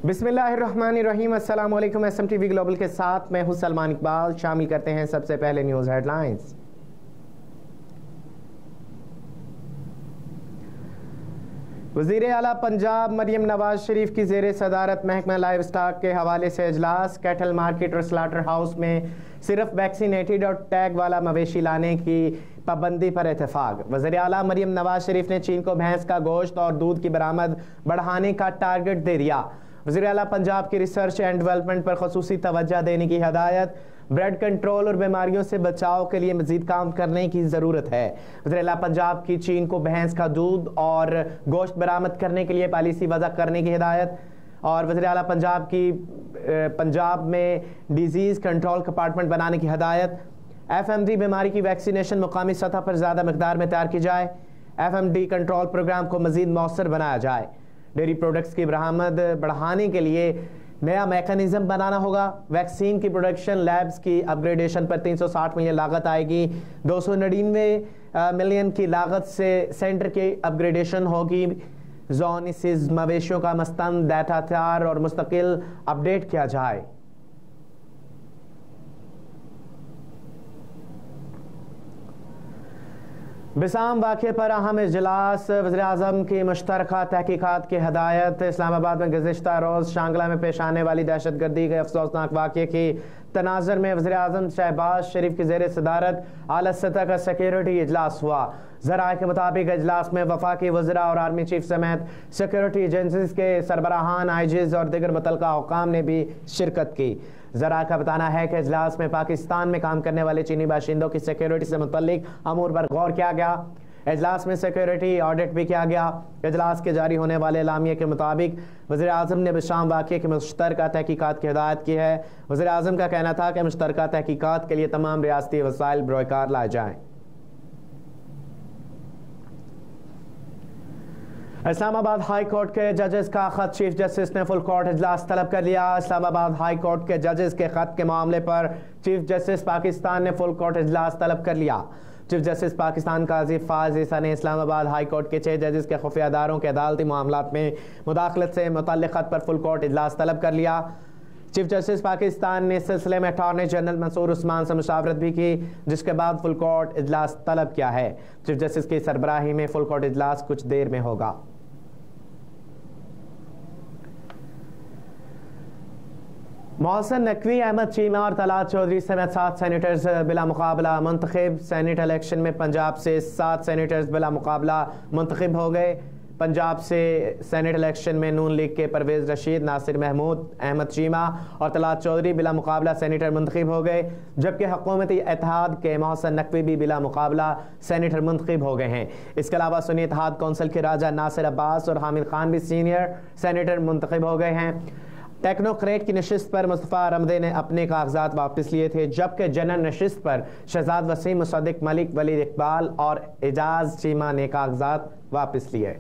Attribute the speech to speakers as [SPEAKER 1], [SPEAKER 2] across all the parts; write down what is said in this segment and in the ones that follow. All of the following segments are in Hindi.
[SPEAKER 1] बिस्मिल्लाहिर्रहमानिर्रहीम। अस्सलाम वालेकुम। SMTV ग्लोबल के साथ मैं हूं सलमान इकबाल। शामिल करते हैं सबसे पहले न्यूज़ हेडलाइंस। वज़ीर आला पंजाब मरियम नवाज शरीफ की ज़ेर सदारत महकमा लाइव स्टॉक के हवाले से इजलास। कैटल मार्केट और स्लाटर हाउस में सिर्फ वैक्सीनेटेड और टैग वाला मवेशी लाने की पाबंदी पर इत्तेफाक। वज़ीर आला मरियम नवाज शरीफ ने चीन को भैंस का गोश्त और दूध की बरामद बढ़ाने का टारगेट दे दिया। वज़ीर आला पंजाब की रिसर्च एंड डेवलपमेंट पर ख़ुसूसी तवज्जो देने की हदायत। ब्रेड कंट्रोल और बीमारियों से बचाव के लिए मजीद काम करने की ज़रूरत है। वज़ीर आला पंजाब की चीन को भैंस का दूध और गोश्त बरामद करने के लिए पॉलिसी वज़ा करने की हिदायत। और वज़ीर आला पंजाब की पंजाब में डिजीज़ कंट्रोल डिपार्टमेंट बनाने की हदायत। FMD बीमारी की वैक्सीनेशन मुकामी सतह पर ज़्यादा मकदार में तैयार की जाए। FMD कंट्रोल प्रोग्राम को मज़ीद मौसर बनाया जाए। डेयरी प्रोडक्ट्स की बरामद बढ़ाने के लिए नया मैकेनिज्म बनाना होगा। वैक्सीन की प्रोडक्शन लैब्स की अपग्रेडेशन पर 360 मिलियन लागत आएगी। 299 मिलियन की लागत से सेंटर की अपग्रेडेशन होगी। ज़ोनिसिस मवेशियों का मस्तंद डाटा तैयार और मुस्तकिल अपडेट किया जाए। बिसाम वाक़े पर अहम इजलास। वज़ीर-ए-आज़म की मुश्तरका तहकीकात की हदायत। इस्लामाबाद में गुज़िश्ता रोज़ शांगला में पेश आने वाली दहशतगर्दी के अफसोसनाक वाक़े की तनाज़ुर में वज़ीर-ए-आज़म शहबाज शरीफ की ज़ेर सदारत आला सतह का सिक्योरिटी इजलास हुआ। ज़राए के मुताबिक इजलास में वफाकी वज़रा और आर्मी चीफ समेत सिक्योरिटी एजेंसीज के सरबराहान, IGs और दीगर मुतल्लिक़ा हुक्काम ने भी शिरकत की। ज़रा का बताना है कि इजलास में पाकिस्तान में काम करने वाले चीनी बाशिंदों की सिक्योरिटी से मुतल्लिक अमूर पर गौर किया गया। इजलास में सिक्योरिटी ऑडिट भी किया गया। इजलास के जारी होने वाले एलामिया के मुताबिक वज़ीर-ए-आज़म ने बिशाम वाक़े की मुश्तरका तहकीकात की हिदायत की है। वज़ीर-ए-आज़म का कहना था कि मुश्तरका तहकीकात के लिए तमाम रियासती वसाइल बरोकार लाए जाएँ। इस्लामाबाद हाई कोर्ट के जजेस का खत। चीफ जस्टिस ने फुल कोर्ट इजलास तलब कर लिया। इस्लामाबाद हाई कोर्ट के जजेस के खत के मामले पर चीफ जस्टिस पाकिस्तान ने फुल कोर्ट इजलास तलब कर लिया। चीफ जस्टिस पाकिस्तान काजी फाज ईसा ने इस्लामाबाद हाई कोर्ट के 6 जजेस के खुफिया अदारों के अदालती मामलात में मुदाखलत से मुतल्लिक़ खत पर फुल कोर्ट इजलास तलब कर लिया। चीफ जस्टिस पाकिस्तान ने इस सिलसिले में अटॉर्नी जनरल मंसूर उस्मान से मुशावरत भी की, जिसके बाद फुल कोर्ट इजलास तलब किया है। चीफ जस्टिस की सरबराही में फुल कोर्ट इजलास कुछ देर में होगा। मोहसिन नकवी, अहमद चीमा और तलात चौधरी समेत 7 सेनेटर्स बिला मुकाबला मुंतखब। सेनेट इलेक्शन में पंजाब से 7 सेनेटर्स बिला मुकाबला मुंतखब हो गए। पंजाब से सेनेट इलेक्शन में नून लीग के परवेज़ रशीद, नासिर महमूद, अहमद चीमा और तलात चौधरी बिला मुकाबला सेनेटर मुंतखब हो गए, जबकि हुकूमती इत्तेहाद के मोहसिन नकवी भी बिला मुकाबला सेनेटर मुंतखब हो गए हैं। इसके अलावा सुन्नी इत्तेहाद कौंसिल के राजा नासिर अब्बास और हामिद खान भी सीनियर सेनेटर मुंतखब हो गए हैं। टेक्नोक्रेट की नशिस्त पर मुस्तफ़ा रमदे ने अपने कागजात वापस लिए थे, जबकि जनरल नशिस्त पर शहजाद वसीम, मुसद्दिक मलिक, वलीद इकबाल और एजाज चीमा ने कागजात वापस लिए।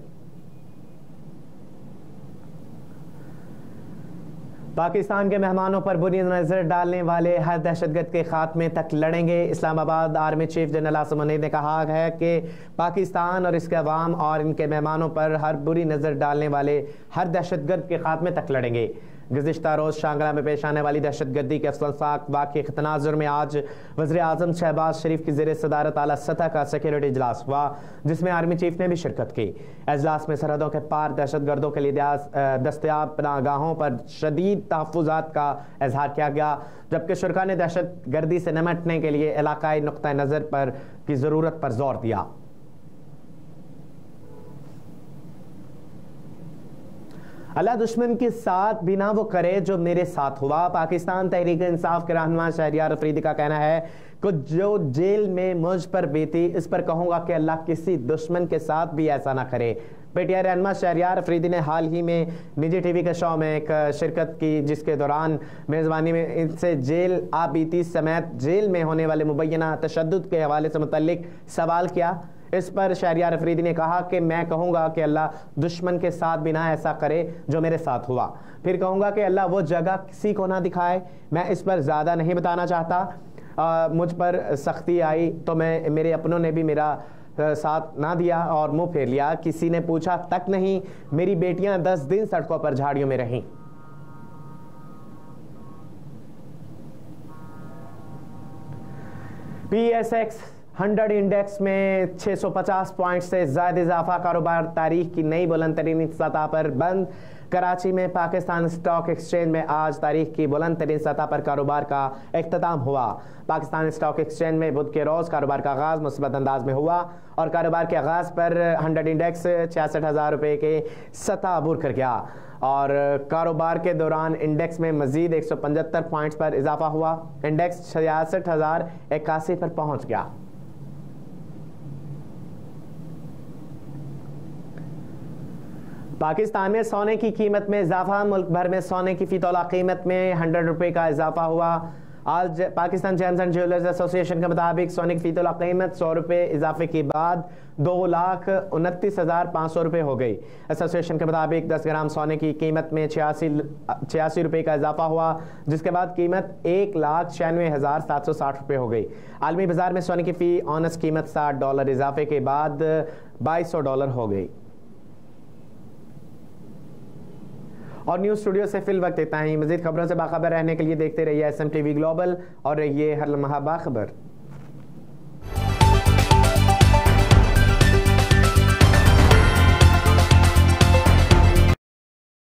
[SPEAKER 1] पाकिस्तान के मेहमानों पर बुरी नज़र डालने वाले हर दहशतगर्द के खात्मे तक लड़ेंगे। Islamabad army chief general Asim Munir ने कहा है कि पाकिस्तान और इसके अवाम और इनके मेहमानों पर हर बुरी नज़र डालने वाले हर दहशतगर्द के खात्मे तक लड़ेंगे। गुज़िश्ता रोज़ शांगला में पेश आने वाली दहशतगर्दी के अफसोसनाक वाक़े के तनाज़ुर में आज वज़ीर-ए-आज़म शहबाज शरीफ की ज़ेर सदारत आला सतह का सिक्योरिटी इजलास हुआ, जिसमें आर्मी चीफ ने भी शिरकत की। इजलास में सरहदों के पार दहशतगर्दों के लिए दस्तयाब पनाहगाहों पर शदीद तहफ़्फ़ुज़ात का इजहार किया गया, जबकि शुरका ने दहशतगर्दी से निपटने के लिए इलाकाई नुक्ता नज़र पर की ज़रूरत पर जोर दिया। अल्लाह दुश्मन के साथ भी ना वो करे जो मेरे साथ हुआ। पाकिस्तान तहरीक इंसाफ के रहनुमा शहरियार अफरीदी का कहना है कि जो जेल में मुझ पर बीती, इस पर कहूँगा कि अल्लाह किसी दुश्मन के साथ भी ऐसा ना करे। PTI रहनुमा शहरियार अफरीदी ने हाल ही में निजी TV के शो में एक शिरकत की, जिसके दौरान मेज़बानी में इनसे जेल आ बीती समेत जेल में होने वाले मुबैना तशद्दुद के हवाले से मुतल्लिक सवाल किया। इस पर शहरियार अफरीदी ने कहा कि मैं कहूँगा कि अल्लाह दुश्मन के साथ भी ना ऐसा करे जो मेरे साथ हुआ। फिर कहूँगा कि अल्लाह वो जगह किसी को ना दिखाए। मैं इस पर ज़्यादा नहीं बताना चाहता। मुझ पर सख्ती आई तो मेरे अपनों ने भी मेरा साथ ना दिया और मुंह फेर लिया। किसी ने पूछा तक नहीं। मेरी बेटियां 10 दिन सड़कों पर झाड़ियों में रहीं। PSX 100 इंडेक्स में 650 पॉइंट से ज़्यादा इजाफा, कारोबार तारीख की नई बुलंद तरीन सतह पर बंद। कराची में पाकिस्तान स्टॉक एक्सचेंज में आज तारीख की बुलंद तरीन सतह पर कारोबार का इख्तिताम हुआ। पाकिस्तान स्टॉक एक्सचेंज में बुध के रोज़ कारोबार का आगाज़ मुस्बत अंदाज में हुआ और कारोबार के आगाज़ पर 100 इंडेक्स 66,000 रुपये के सतह अबूर कर गया और कारोबार के दौरान इंडेक्स में मजीद 175 पॉइंट्स पर इजाफा हुआ। इंडेक्स 66,081 पर पहुँच गया। पाकिस्तान में सोने की कीमत में इजाफा, मुल्क भर में सोने की फी तोला कीमत में 100 रुपये का इजाफा हुआ। आज Pakistan James and jewellers association के मुताबिक सोने की फी तोला कीमत 100 रुपये इजाफे के बाद 2,29,500 रुपये हो गई। एसोसिएशन के मुताबिक 10 ग्राम सोने की कीमत में 86 रुपये का इजाफा हुआ, जिसके बाद कीमत 1,96,760 रुपये हो गई। आलमी बाजार में सोने की फी ऑनस कीमत $60 इजाफे के बाद $2,200 हो गई। और न्यूज़ स्टूडियो से फिल वक्त इतना ही। मज़ीद खबरों से बाखबर रहने के लिए देखते रहिए SM TV ग्लोबल और रहिए हर लम्हा बाखबर।